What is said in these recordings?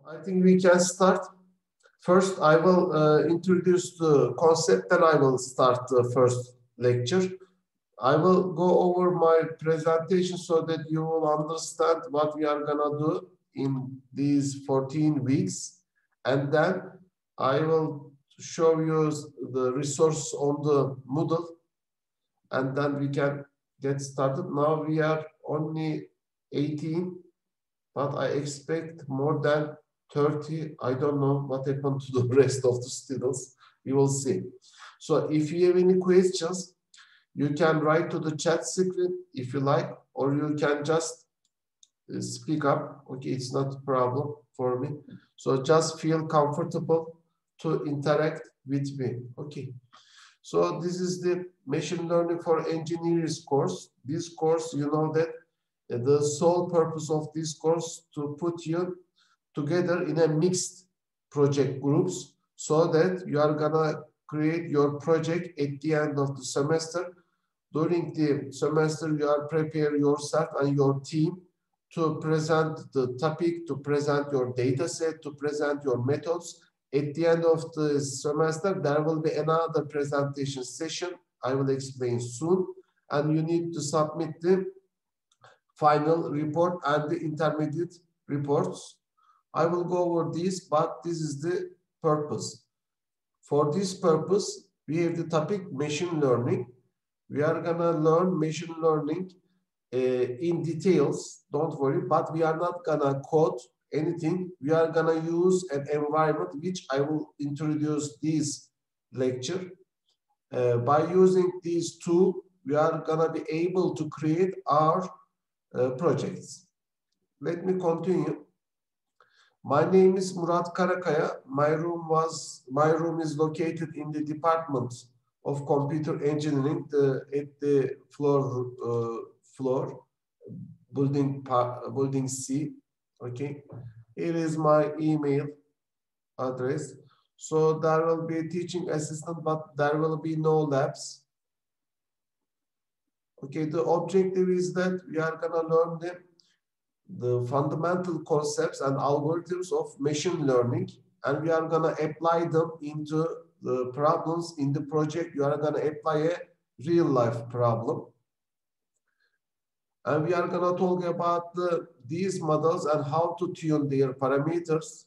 I think we can start. First, I will introduce the concept, then I will start the first lecture. I will go over my presentation so that you will understand what we are gonna do in these 14 weeks. And then I will show you the resource on the Moodle, and then we can get started. Now we are only 18, but I expect more than 30. I don't know what happened to the rest of the students. We will see. So if you have any questions, you can write to the chat screen if you like, or you can just speak up. Okay, it's not a problem for me. So just feel comfortable to interact with me. Okay. So this is the machine learning for engineers course. This course, you know that the sole purpose of this course to put you together in a mixed project groups so that you are gonna create your project at the end of the semester. During the semester, you are prepare yourself and your team to present the topic, to present your data set, to present your methods. At the end of the semester, there will be another presentation session. I will explain soon. And you need to submit the final report and the intermediate reports. I will go over this, but this is the purpose. For this purpose, we have the topic machine learning. We are gonna learn machine learning in details, don't worry, but we are not gonna code anything. We are gonna use an environment which I will introduce this lecture. By using these two, we are gonna be able to create our projects. Let me continue. My name is Murat Karakaya. My room is located in the Department of Computer Engineering at the floor building C. Okay, here is my email address. So there will be a teaching assistant, but there will be no labs. Okay, the objective is that we are gonna learn the fundamental concepts and algorithms of machine learning, and we are gonna apply them into the problems in the project. You are gonna apply a real life problem. And we are gonna talk about these models and how to tune their parameters.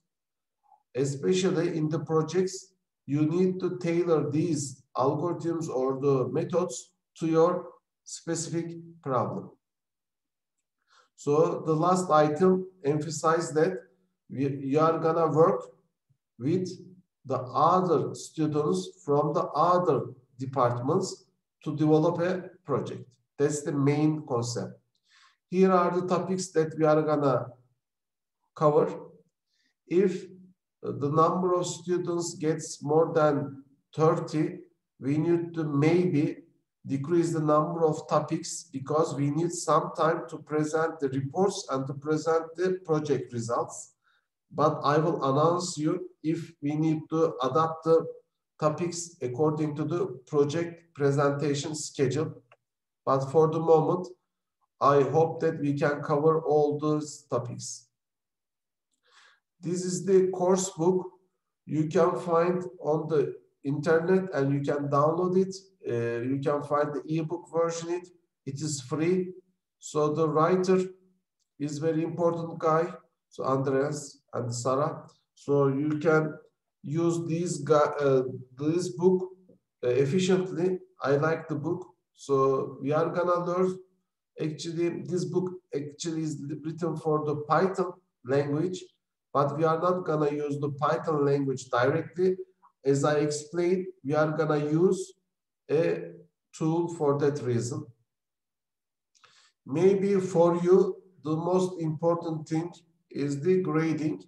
Especially in the projects, you need to tailor these algorithms or the methods to your specific problem. So the last item emphasizes that you are gonna work with the other students from the other departments to develop a project. That's the main concept. Here are the topics that we are gonna cover. If the number of students gets more than 30, we need to maybe decrease the number of topics because we need some time to present the reports and to present the project results. But I will announce you if we need to adapt the topics according to the project presentation schedule. But for the moment, I hope that we can cover all those topics. This is the course book you can find on the internet and you can download it. You can find the ebook version. It is free. So the writer is very important guy. So Andreas and Sarah. So you can use this book efficiently. I like the book. So we are gonna learn. Actually, this book actually is written for the Python language, but we are not gonna use the Python language directly. As I explained, we are gonna use a tool for that reason. Maybe for you, the most important thing is the grading.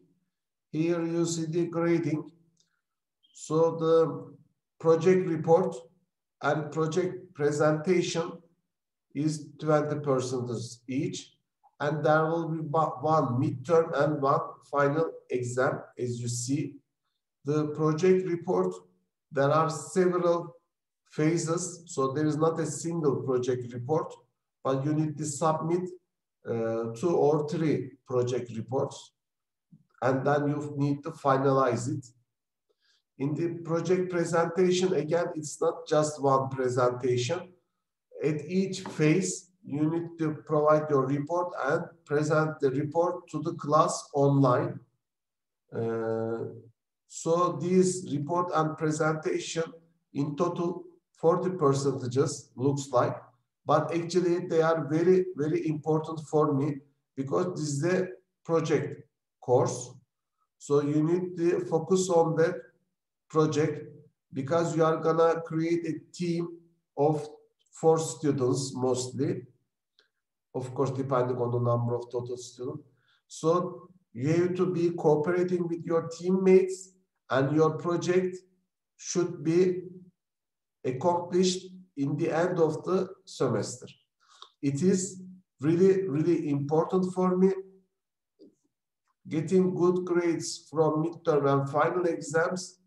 Here you see the grading. So the project report and project presentation is 20% each. And there will be one midterm and one final exam, as you see. The project report, there are several phases, so there is not a single project report, but you need to submit 2 or 3 project reports. and then you need to finalize it. In the project presentation, again, it's not just one presentation. At each phase, you need to provide your report and present the report to the class online. So these report and presentation in total 40% looks like, but actually they are very, very important for me because this is a project course. So you need to focus on that project because you are gonna create a team of 4 students mostly, of course, depending on the number of total students. So you have to be cooperating with your teammates, and your project should be accomplished in the end of the semester. It is really, really important for me. Getting good grades from midterm and final exams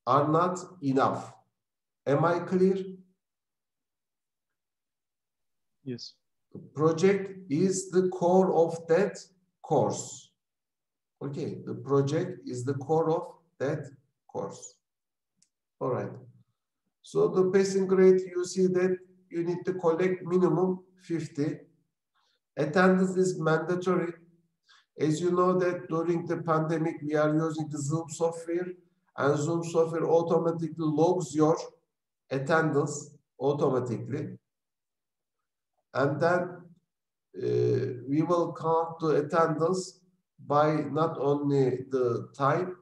are not enough. Am I clear? Yes. The project is the core of that course. Okay, the project is the core of that course. All right. So the passing grade, you see that you need to collect minimum 50. Attendance is mandatory. As you know that during the pandemic, we are using the Zoom software, and Zoom software automatically logs your attendance automatically. And then we will count the attendance by not only the time,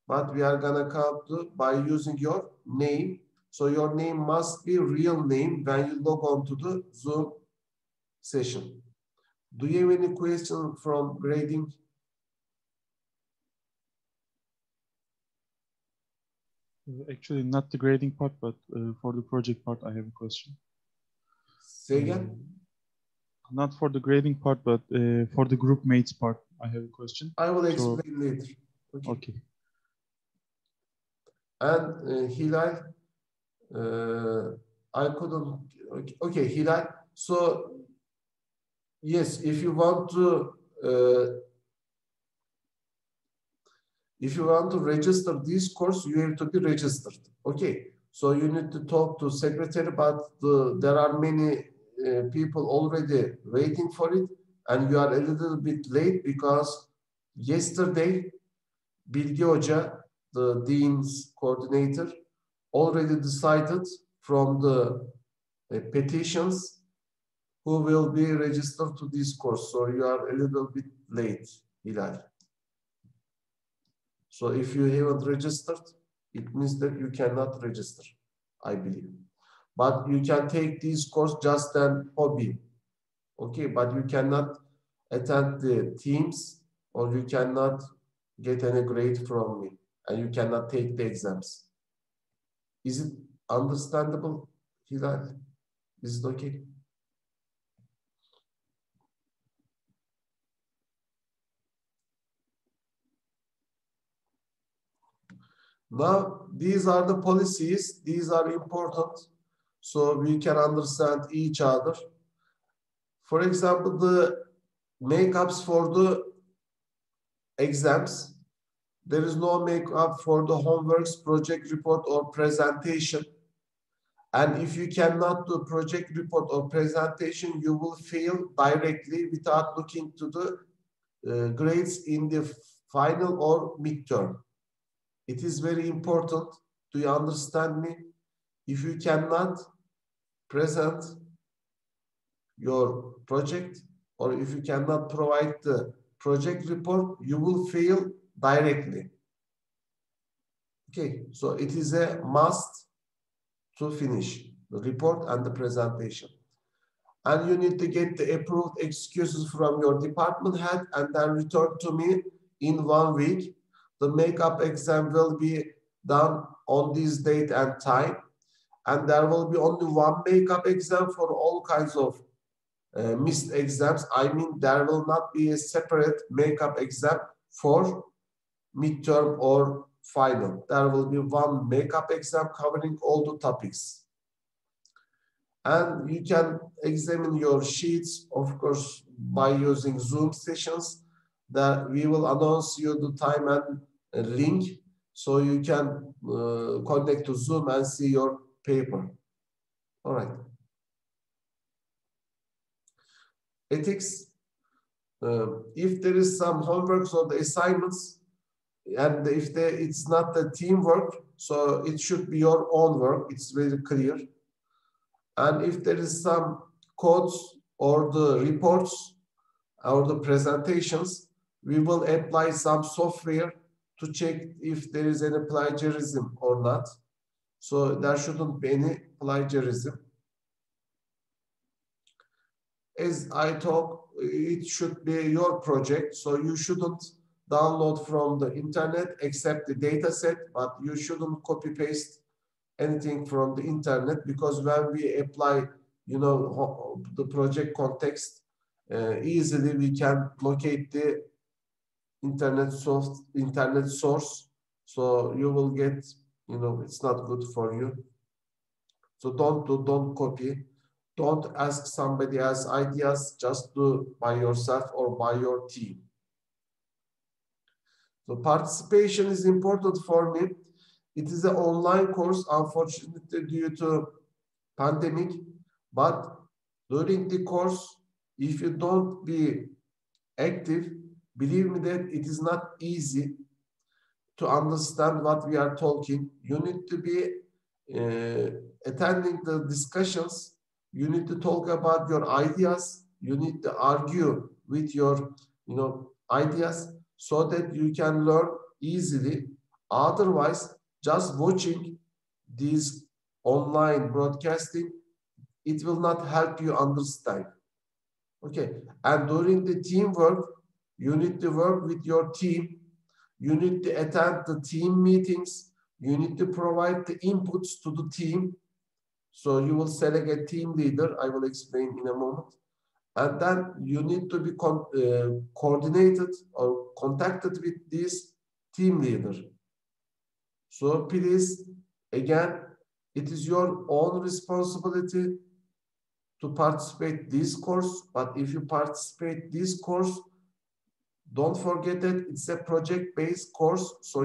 but we are gonna count by using your name. So your name must be real name when you log on to the Zoom session. Do you have any question from grading? Actually, not the grading part, but for the project part, I have a question. Say again? Not for the grading part, but for the group mates part, I have a question. I will explain later. Okay. Okay. And Hilal, I couldn't. Okay, Hilal. So yes, if you want to register this course, you have to be registered. Okay. So you need to talk to secretary, but there are many people already waiting for it, and you are a little bit late because yesterday, Bilgi Hoca, the dean's coordinator, already decided from the petitions who will be registered to this course. So you are a little bit late, Hilal. So if you haven't registered, it means that you cannot register, I believe. But you can take this course just an hobby. Okay, but you cannot attend the teams, or you cannot get any grade from me, and you cannot take the exams. Is it understandable, Hilal? Is it okay? Now, these are the policies. These are important, so we can understand each other. For example, the makeups for the exams. There is no makeup for the homeworks, project report, or presentation. And if you cannot do project report or presentation, you will fail directly without looking to the grades in the final or midterm. It is very important. Do you understand me? If you cannot present your project, or if you cannot provide the project report, you will fail directly. Okay, so it is a must to finish the report and the presentation. And you need to get the approved excuses from your department head and then return to me in 1 week. The makeup exam will be done on this date and time. And there will be only one makeup exam for all kinds of missed exams. I mean, there will not be a separate makeup exam for midterm or final. There will be one makeup exam covering all the topics. And you can examine your sheets, of course, by using Zoom sessions. that we will announce you the time and link, so you can connect to Zoom and see your paper. All right. Ethics. If there is some homeworks or the assignments, and if it's not the teamwork, so it should be your own work. It's very clear. And if there is some codes or the reports or the presentations, we will apply some software to check if there is any plagiarism or not. So there shouldn't be any plagiarism. As I talk, it should be your project, so you shouldn't download from the internet except the data set, but you shouldn't copy paste anything from the internet, because when we apply, you know, the project context, easily we can locate the internet source, so you will get, you know, it's not good for you. So don't copy. Don't ask somebody else ideas, just do by yourself or by your team. So participation is important for me. It is an online course, unfortunately, due to pandemic. But during the course, if you don't be active, believe me that it is not easy to understand what we are talking. You need to be attending the discussions. You need to talk about your ideas. You need to argue with your, you know, ideas, so that you can learn easily. Otherwise, just watching these online broadcasting, it will not help you understand. Okay, and during the teamwork, you need to work with your team. You need to attend the team meetings. You need to provide the inputs to the team. So you will select a team leader. I will explain in a moment. And then you need to be coordinated or contacted with this team leader. So please, again, it is your own responsibility to participate this course. But if you participate this course, don't forget that it's a project-based course. So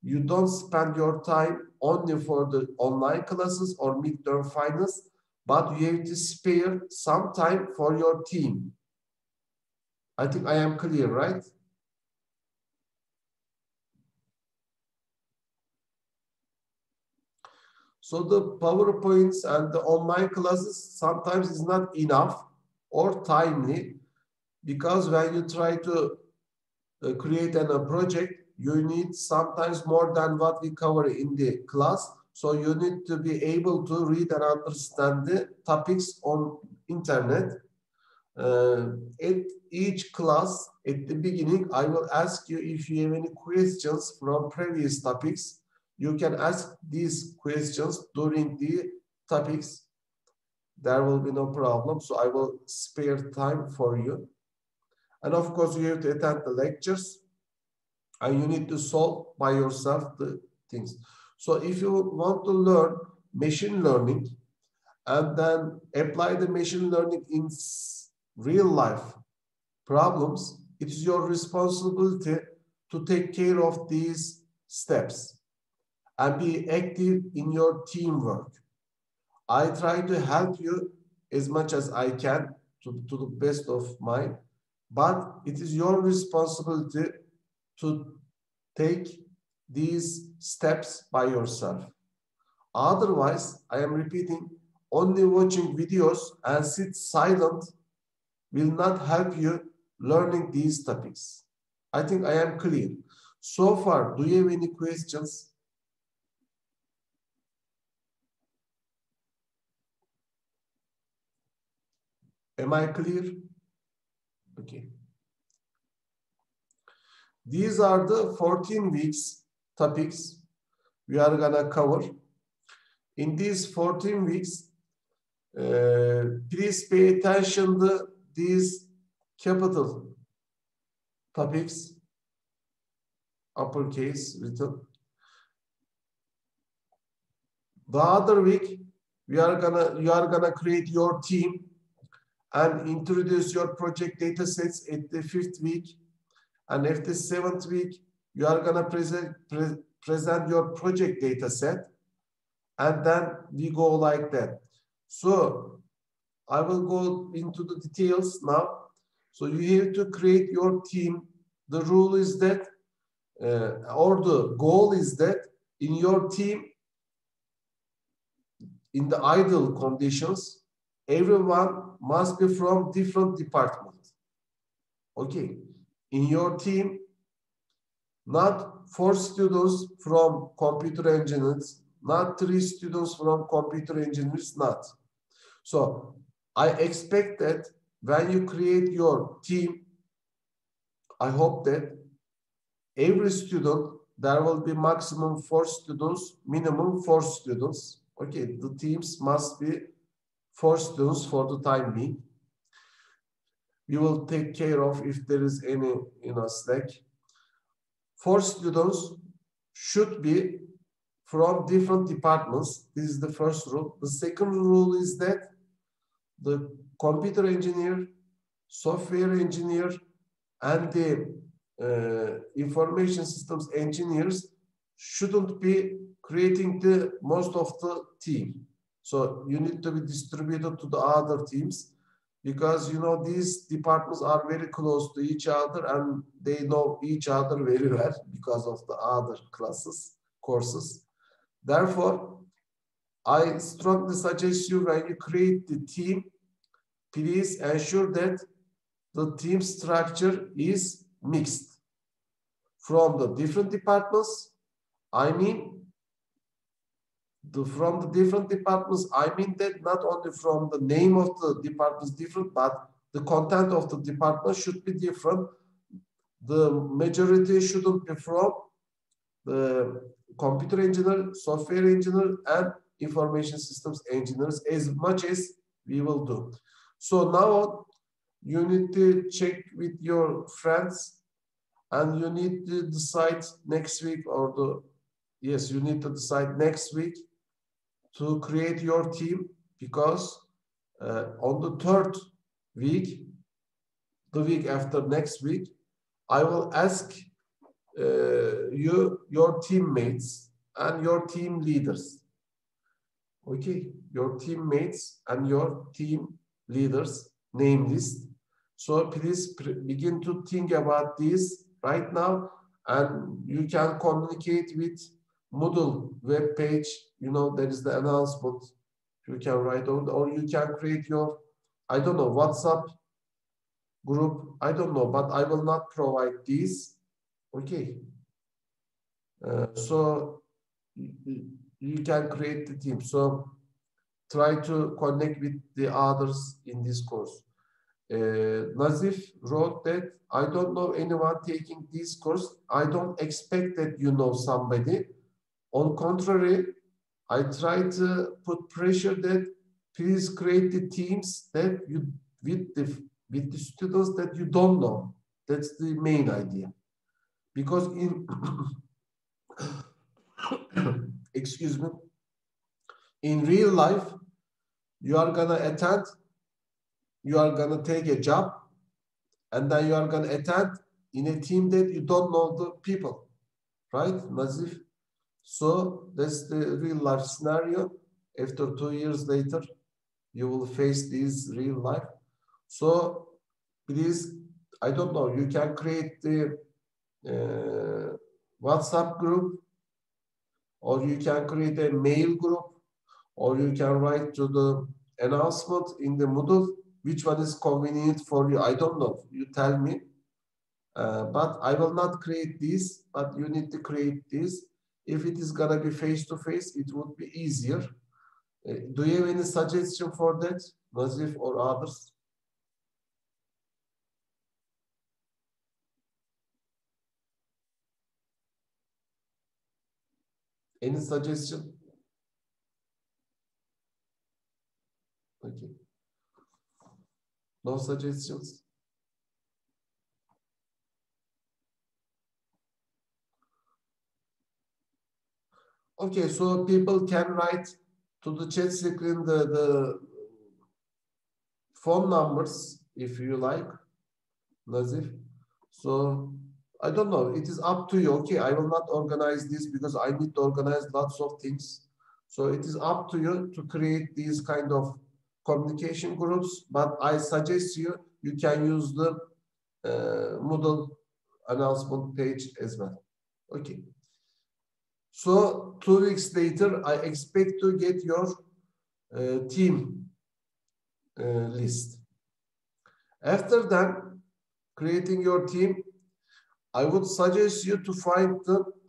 you don't spend your time only for the online classes or midterm finals, but you have to spare some time for your team. I think I am clear, right? So the PowerPoints and the online classes sometimes is not enough or timely, because when you try to create a project, you need sometimes more than what we cover in the class. So you need to be able to read and understand the topics on internet. At each class, at the beginning, I will ask you if you have any questions from previous topics. You can ask these questions during the topics. There will be no problem. So I will spare time for you. And of course, you have to attend the lectures, and you need to solve by yourself the things. So if you want to learn machine learning and then apply the machine learning in real life problems, it is your responsibility to take care of these steps and be active in your teamwork. I try to help you as much as I can to the best of mine, but it is your responsibility to take these steps by yourself. Otherwise, I am repeating, only watching videos and sit silent will not help you learning these topics. I think I am clear. So far, do you have any questions? Am I clear? Okay. These are the 14 weeks topics we are gonna cover. In these 14 weeks, please pay attention to these capital topics, uppercase written. The other week, you are gonna create your team and introduce your project data sets at the 5th week. And after 7th week, you are gonna present your project data set, and then we go like that. So I will go into the details now. So you have to create your team. The rule is that, or the goal is that in your team, in the ideal conditions, everyone must be from different departments. Okay, in your team, not 4 students from computer engineers, not 3 students from computer engineers, not. So I expect that when you create your team, I hope that every student, there will be maximum 4 students, minimum 4 students. Okay, the teams must be 4 students for the time being. We will take care of if there is any, slack. 4 students should be from different departments. This is the first rule. The second rule is that the computer engineer, software engineer, and the information systems engineers shouldn't be creating the most of the team. So you need to be distributed to the other teams, because these departments are very close to each other and they know each other very well because of the other courses. Therefore, I strongly suggest you, when you create the team, please ensure that the team structure is mixed from the different departments. From the different departments, I mean that not only from the name of the departments different, but the content of the department should be different. The majority shouldn't be from the computer engineer, software engineer, and information systems engineers, as much as we will do. So now you need to check with your friends, and you need to decide next week, you need to decide next week to create your team, because on the 3rd week, the week after next week, I will ask your teammates and your team leaders. Okay, your teammates and your team leaders name list. So please begin to think about this right now, and you can communicate with Moodle web page. There is the announcement. You can write on, or you can create your, I don't know, WhatsApp group. I don't know, but I will not provide these. Okay. So you can create the team. So try to connect with the others in this course. Nazif wrote that, I don't know anyone taking this course. I don't expect that you know somebody. On contrary, I try to put pressure that please create the teams that you with the students that you don't know. That's the main idea. Because in excuse me, in real life, you are gonna attend, you are gonna take a job, and then you are gonna attend in a team that you don't know the people, right, Nazif? So that's the real life scenario. After 2 years later, you will face this real life. So please, I don't know, you can create the WhatsApp group, or you can create a mail group, or you can write to the announcement in the Moodle. Which one is convenient for you? I don't know. You tell me. But I will not create this, but you need to create this. If it is gonna be face-to-face, it would be easier. Do you have any suggestion for that, Nazif or others? Any suggestion? Okay. No suggestions? Okay, so people can write to the chat screen the phone numbers if you like, Nazif. So I don't know. It is up to you. Okay, I will not organize this because I need to organize lots of things. So it is up to you to create these kind of communication groups. But I suggest you can use the Moodle announcement page as well. Okay. So 2 weeks later, I expect to get your team list. After that, creating your team, I would suggest you to find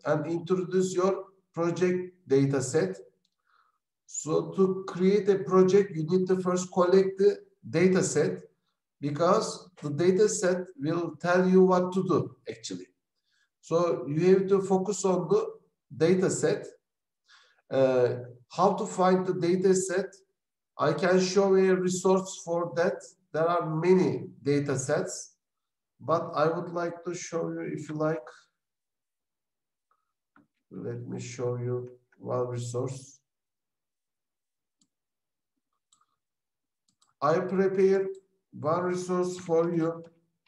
and introduce your project data set. So to create a project, you need to first collect the data set, because the data set will tell you what to do actually. So you have to focus on the data set. How to find the data set? I can show a resource for that. There are many data sets, but I would like to show you, if you like. Let me show you one resource. I prepared one resource for you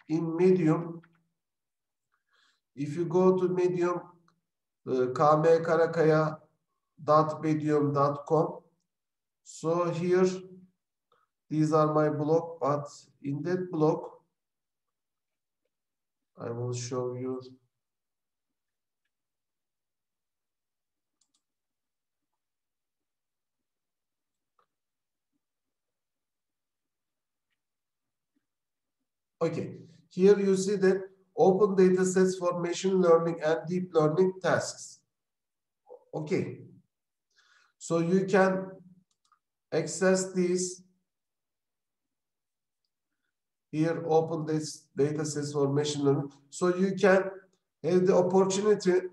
in Medium. If you go to Medium, kmkarakaya.medium.com. So here, these are my blog, but in that blog, I will show you. Okay, here you see that open data sets for machine learning and deep learning tasks. Okay, so you can access these. Here, open this data sets for machine learning. So you can have the opportunity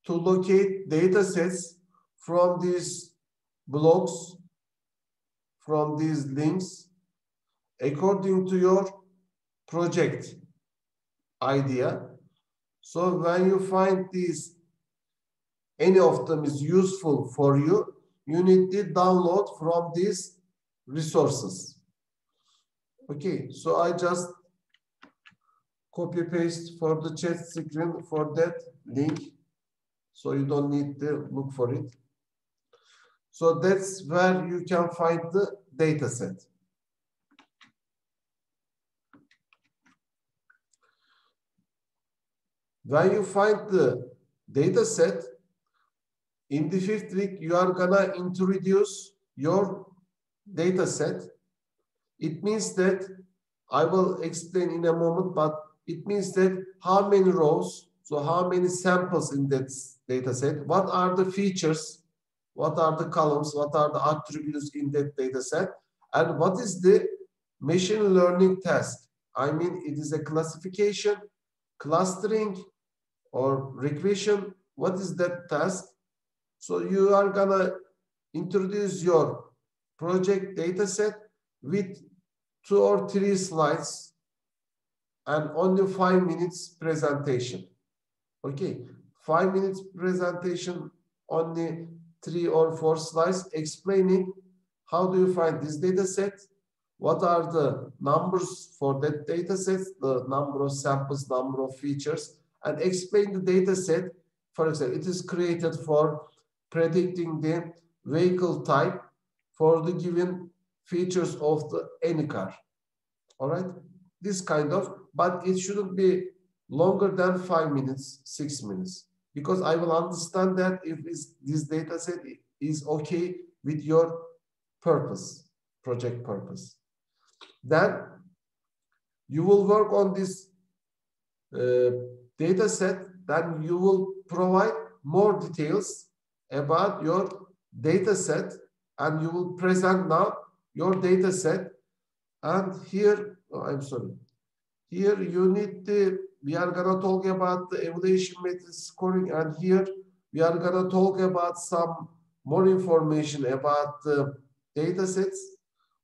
to locate data sets from these blogs, from these links, according to your project idea. So when you find these, any of them is useful for you, you need to download from these resources. Okay, so I just copy paste for the chat screen for that link. So you don't need to look for it. So that's where you can find the data set. When you find the data set, in the 5th week, you are gonna introduce your data set. It means that, I will explain in a moment, but it means that how many rows, so how many samples in that data set, what are the features, what are the columns, what are the attributes in that data set, and what is the machine learning task. I mean, it is a classification, clustering, or regression. What is that task? So you are gonna introduce your project data set with 2 or 3 slides and only 5 minutes presentation. Okay, 5 minutes presentation, only 3 or 4 slides explaining how do you find this data set, what are the numbers for that data set, the number of samples, number of features, and explain the data set. For example, it is created for predicting the vehicle type for the given features of the any car. All right, this kind of, but it shouldn't be longer than 5 minutes, 6 minutes, because I will understand that if this data set is okay with your purpose, project purpose. Then you will work on this data set, then you will provide more details about your data set, and you will present now your data set. And here, oh, I'm sorry, here you need to, we are gonna talk about the evaluation method scoring, and here we are gonna talk about some more information about the data sets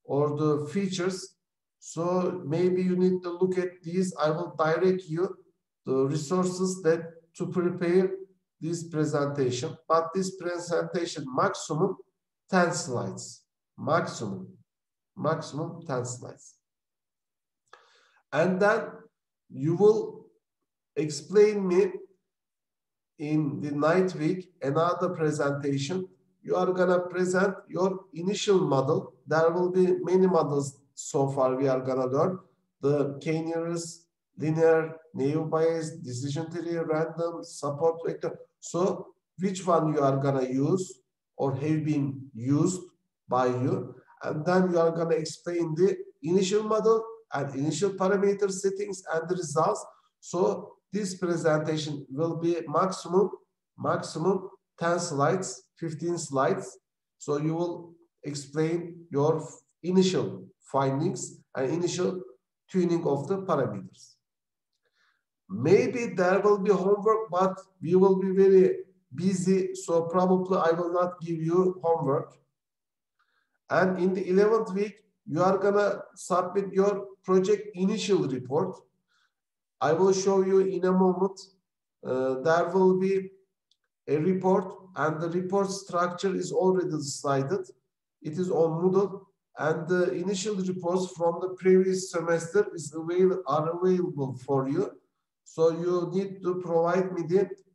or the features. So maybe you need to look at these. I will direct you the resources that to prepare this presentation, but this presentation maximum 10 slides, maximum 10 slides. And then you will explain me in the night week another presentation. You are gonna present your initial model. There will be many models so far we are gonna learn. The k-nearest, linear, naive Bayes, decision tree, random, support vector. So which one you are gonna use or have been used by you, and then you are gonna explain the initial model and initial parameter settings and the results. So this presentation will be maximum 10 slides, 15 slides. So you will explain your initial findings and initial tuning of the parameters. Maybe there will be homework, but we will be very busy, so probably I will not give you homework. And in the 11th week, you are gonna submit your project initial report. I will show you in a moment. There will be a report, and the report structure is already decided. It is on Moodle, and the initial reports from the previous semester are available for you. So you need to provide me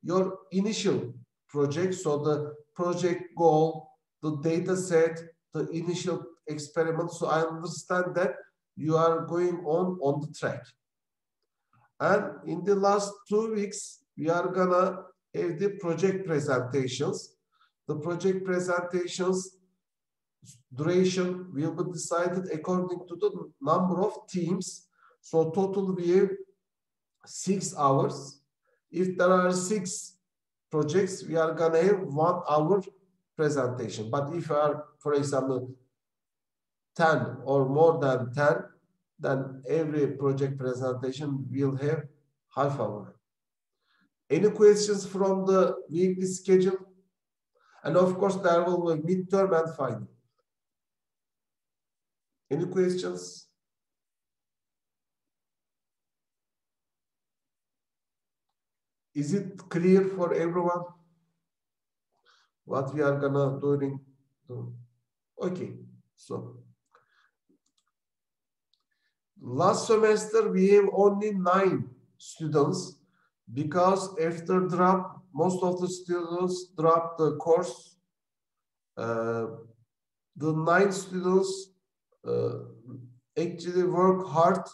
your initial project, so the project goal, the data set, the initial experiment. So I understand that you are going on the track. And in the last 2 weeks, we are gonna have the project presentations. The project presentations duration will be decided according to the number of teams. So total we have 6 hours. If there are 6 projects, we are gonna have 1 hour presentation. But if you are, for example, 10 or more than 10, then every project presentation will have half hour. Any questions from the weekly schedule? And of course, there will be midterm and final. Any questions? Is it clear for everyone what we are gonna do? Okay, so last semester we have only 9 students, because after drop, most of the students dropped the course. The 9 students actually work hard,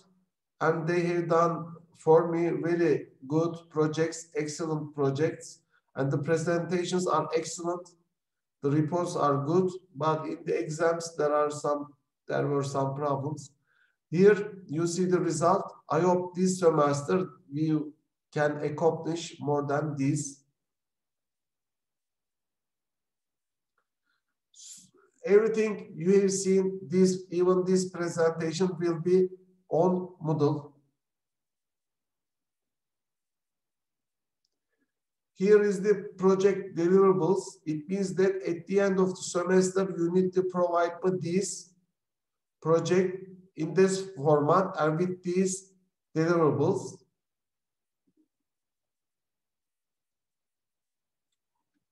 and they have done for me very good projects, excellent projects, and the presentations are excellent. The reports are good, but in the exams there were some problems. Here you see the result. I hope this semester we can accomplish more than this. Everything you have seen, even this presentation will be on Moodle. Here is the project deliverables. It means that at the end of the semester, you need to provide this project in this format and with these deliverables.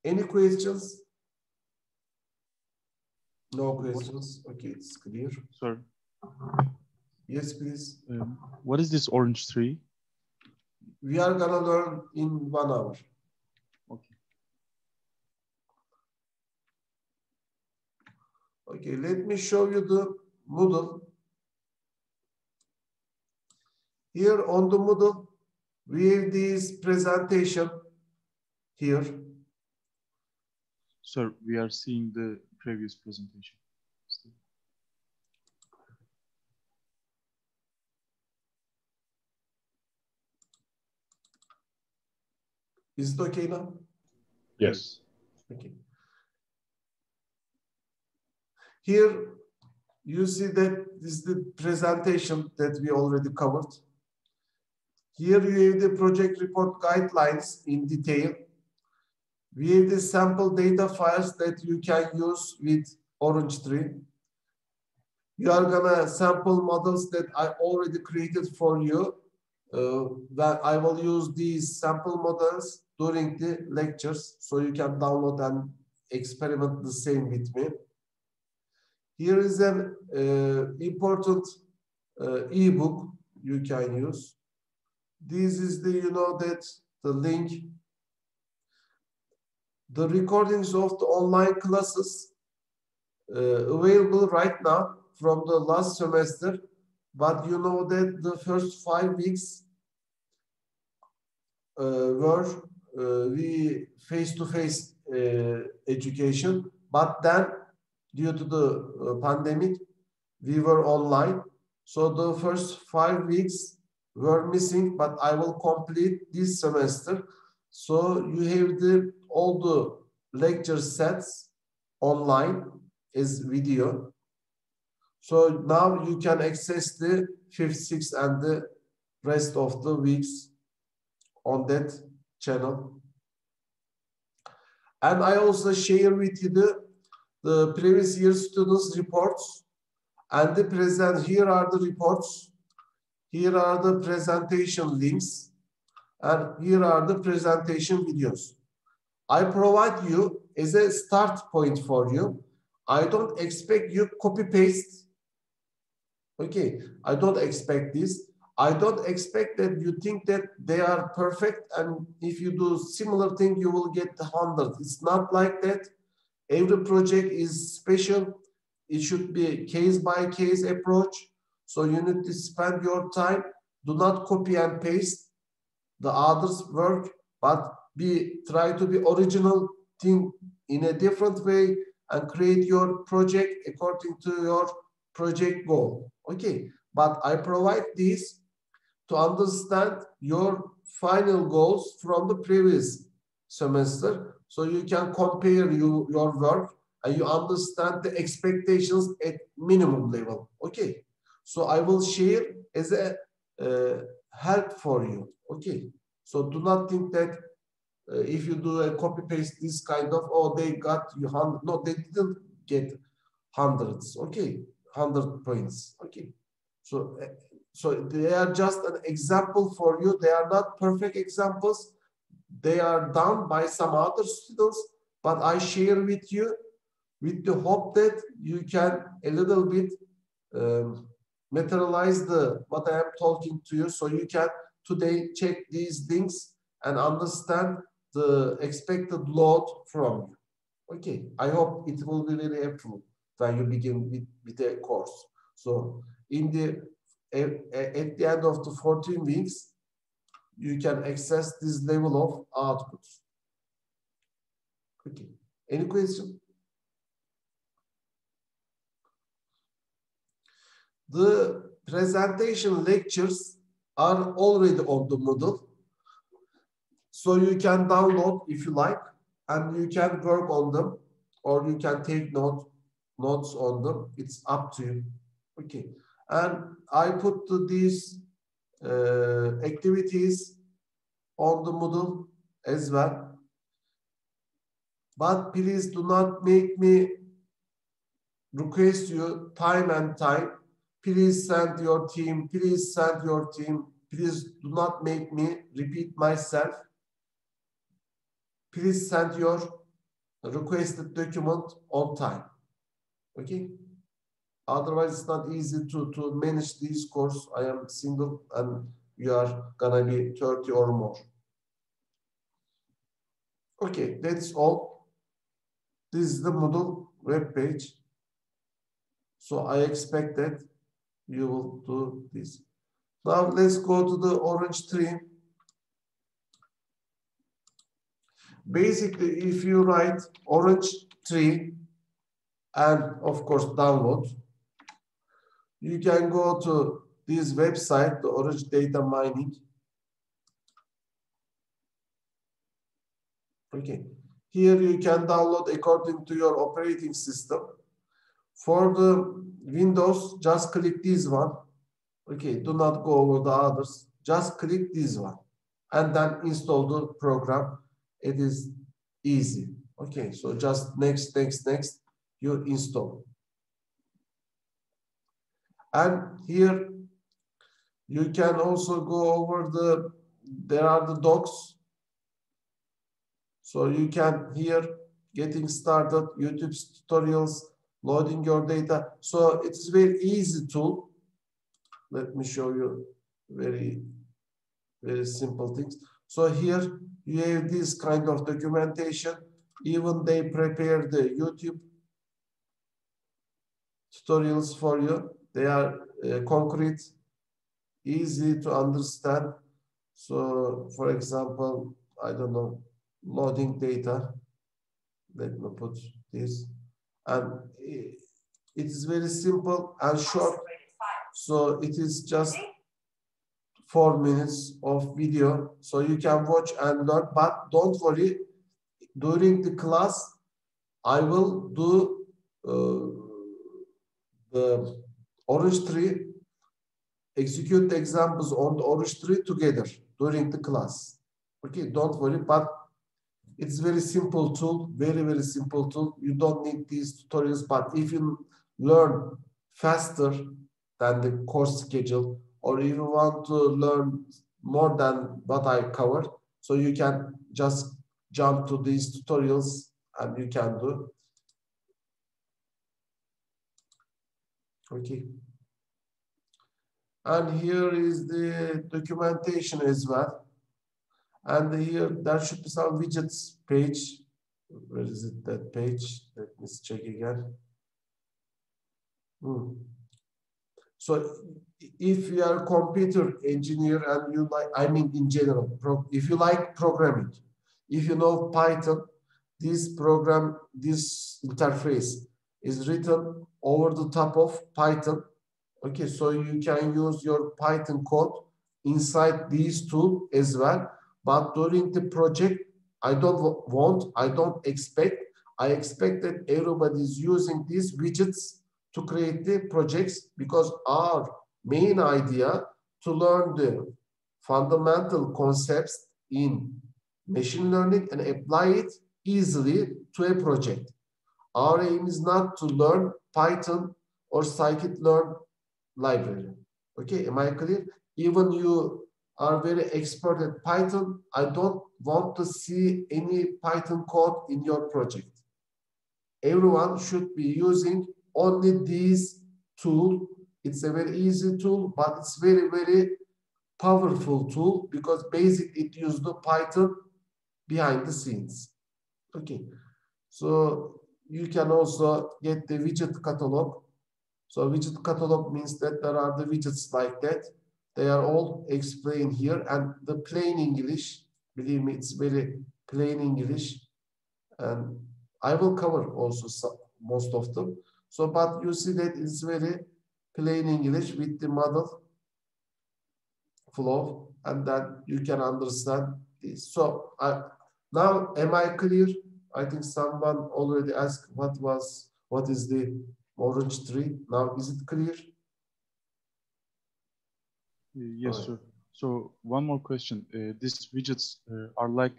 Any questions? No questions. Okay, it's clear. Sorry. Yes, please. What is this orange tree? We are gonna learn in 1 hour. Okay. Okay, let me show you the Moodle. Here on the Moodle, we have this presentation here. Sir, we are seeing the previous presentation. Is it okay now? Yes. Okay. Here you see that this is the presentation that we already covered. Here you have the project report guidelines in detail. We have the sample data files that you can use with Orange Tree. You are gonna sample models that I already created for you. That I will use these sample models during the lectures, so you can download and experiment the same with me. Here is an important ebook you can use. This is the, the link. The recordings of the online classes available right now from the last semester, but you know that the first 5 weeks were we face-to-face education, but then due to the pandemic, we were online. So the first 5 weeks were missing, but I will complete this semester. So you have all the lecture sets online as video. So now you can access the 5th, 6th, and the rest of the weeks on that channel. And I also share with you the previous year students' reports and the present. Here are the reports. Here are the presentation links. And here are the presentation videos. I provide you as a start point for you. I don't expect you copy paste. Okay, I don't expect this. I don't expect that you think that they are perfect, and if you do similar thing, you will get 100. It's not like that. Every project is special. It should be a case-by-case approach. So you need to spend your time. Do not copy and paste the others' work, but try to be original, think in a different way, and create your project according to your project goal. Okay, but I provide this to understand your final goals from the previous semester, so you can compare your work and you understand the expectations at minimum level. Okay, so I will share as a help for you. Okay, so do not think that if you do a copy paste this kind of, oh, they got you 100. No, they didn't get hundreds. Okay, 100 points. Okay, so they are just an example for you. They are not perfect examples. They are done by some other students, but I share with you with the hope that you can a little bit materialize what I am talking to you, so you can today check these things and understand the expected load from you. Okay, I hope it will be very helpful when you begin with a course. So at the end of the 14 weeks, you can access this level of output. Okay, any question? The presentation lectures are already on the Moodle. So you can download if you like, and you can work on them, or you can take notes on them. It's up to you. Okay. And I put these activities on the Moodle as well. But please do not make me request you time and time. Please send your team. Please send your team. Please do not make me repeat myself. Please send your requested document on time. Okay? Otherwise, it's not easy to manage this course. I am single and you are gonna be 30 or more. Okay, that's all. This is the Moodle web page. So I expect that you will do this. Now let's go to the orange tree. Basically, if you write orange tree and of course download, you can go to this website, the Orange Data Mining. Okay, here you can download according to your operating system. For the Windows, just click this one. Okay, do not go over the others. Just click this one and then install the program. It is easy. Okay, so just next, you install. And here you can also go over there are the docs. So you can here getting started, YouTube tutorials, loading your data. So it's very easy tool. Let me show you very very simple things. So here you have this kind of documentation. Even they prepare the YouTube tutorials for you. They are concrete, easy to understand. So for example, I don't know, loading data. Let me put this. And it is very simple and short. So it is just 4 minutes of video. So you can watch and learn, but don't worry. During the class, I will do the orange tree, execute the examples on the orange tree together during the class. Okay, don't worry, but it's very simple tool, very, very simple tool. You don't need these tutorials, but if you learn faster than the course schedule, or if you want to learn more than what I covered, so you can just jump to these tutorials and you can do. Okay. And here is the documentation as well. And here there should be some widgets page. Where is it, that page? Let me check again. So if you are a computer engineer and you like, I mean in general, if you like programming, if you know Python, this program, this interface is written over the top of Python. Okay, so you can use your Python code inside these tools as well. But during the project, I don't expect that everybody is using these widgets to create the projects, because our main idea to learn the fundamental concepts in machine learning and apply it easily to a project. Our aim is not to learn Python or scikit-learn library. Okay, am I clear? Even you are very expert at Python, I don't want to see any Python code in your project. Everyone should be using only this tool. It's a very easy tool, but it's very, very powerful tool, because basically it uses the Python behind the scenes. Okay, so you can also get the widget catalog. So widget catalog means that there are the widgets like that. They are all explained here, and the plain English, believe me, it's very plain English. And I will cover also most of them. So, but you see that it's very plain English with the model flow, and then you can understand this. So now, am I clear? I think someone already asked what is the orange tree. Now, is it clear? Yes, sir. So one more question. These widgets are like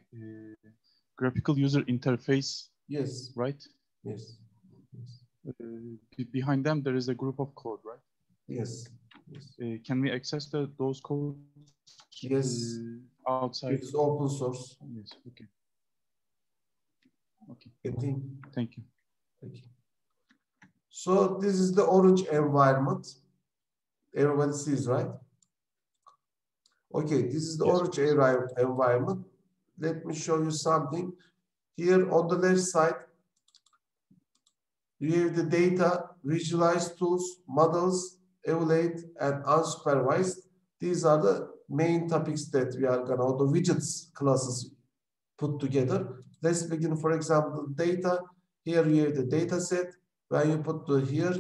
graphical user interface. Yes. Right? Yes. Behind them, there is a group of code, right? Yes. Yes. Can we access those codes? Yes. Outside. It's open source. Yes. Okay. Okay. Thank you. Thank you. So this is the orange environment. Everybody sees, right? Okay, this is the orange environment. Let me show you something. Here on the left side, you have the data, visualized tools, models, evaluate, and unsupervised. These are the main topics that we are gonna, all the widgets classes put together. Let's begin, for example, data. Here you have the data set. When you put the here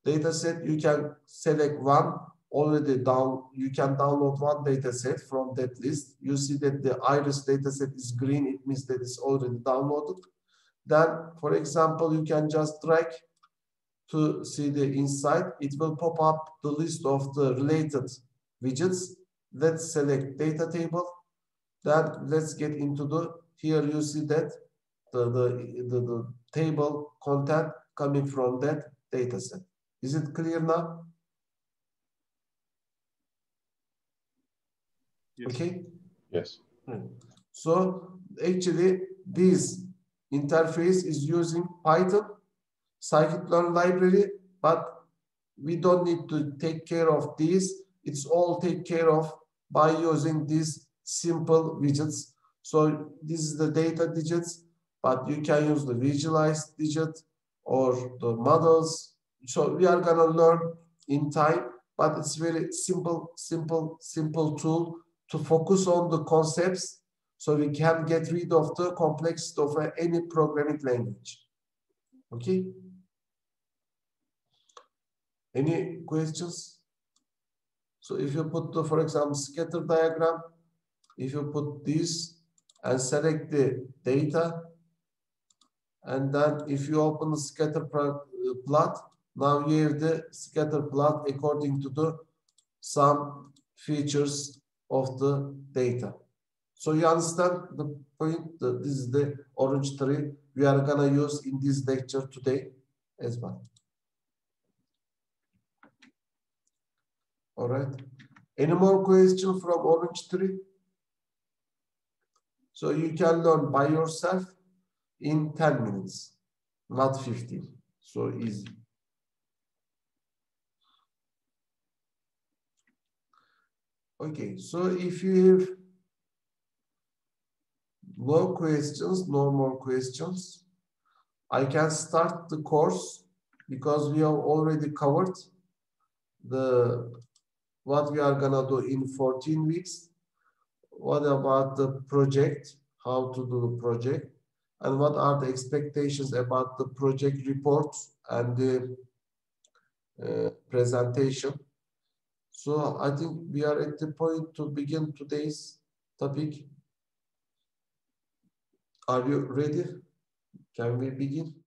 data set, you can select one already down. You can download one data set from that list. You see that the iris data set is green. It means that it's already downloaded. Then, for example, you can just drag to see the inside. It will pop up the list of the related widgets. Let's select data table. Then let's get into the, here you see that the table content coming from that data set. Is it clear now? Yes. Okay. Yes. So actually this interface is using Python, scikit-learn library, but we don't need to take care of these. It's all take care of by using these simple widgets. So this is the data digits, but you can use the visualized digit or the models. So we are gonna learn in time, but it's very simple tool to focus on the concepts so we can get rid of the complexity of any programming language. Okay? Any questions? So if you put the, for example, scatter diagram, if you put this and select the data, and then if you open the scatter plot, now you have the scatter plot according to the some features of the data. So you understand the point? This is the orange tree we are gonna use in this lecture today as well. All right. Any more questions from orange tree? So you can learn by yourself in 10 minutes, not 15. So easy. Okay, so if you have no questions, no more questions, I can start the course because we have already covered what we are gonna do in 14 weeks. What about the project, how to do the project, and what are the expectations about the project report and the presentation. So I think we are at the point to begin today's topic. Are you ready? Can we begin?